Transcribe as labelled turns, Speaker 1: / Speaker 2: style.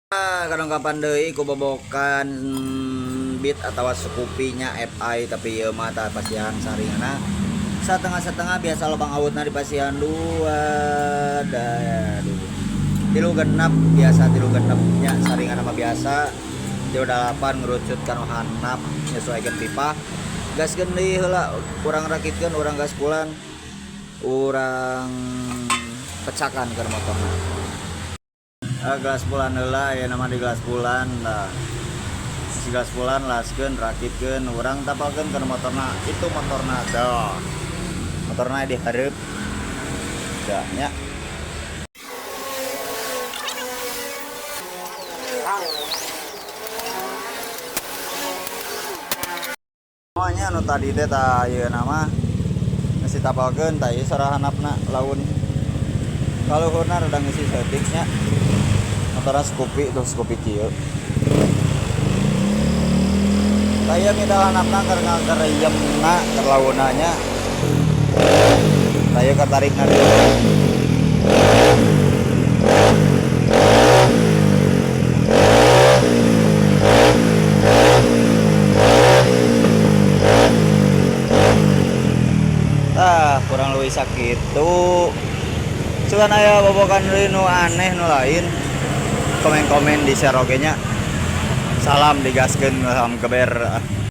Speaker 1: Kadang kapan deui ku bobokan Beat atau Scoopy-nya FI tapi ieu mah tah pasihan saringana satengah-setengah biasa lobang awutna di pasihan 2 aduh 3 genep biasa 3 genep nya saringana mah biasa di 8 ngerucut kana handap nyesuaikeun pipa gaskeun deui heula urang rakitkeun urang gaspulan urang pecakan ke motorna. Gelas bulan heula ya nama di gelas bulan lah si gelas bulan laskeun rakitkeun urang tapalkeun ke motorna itu motorna dah motorna dihareup da nya semuanya anu tadi teh tah ieu nama geus ditapalkeun tah ieu sarahanapna laun kaluhurna rada ngisi setiknya motorna Scoopy tuh Scoopy kieu saya midal anakna karena kereyemna kerlaunanya saya ketarik nari kurang lebih sakit tuh cuman aya bobokan nu aneh nu lain komen-komen di share oge nya salam digaskeun salam keber.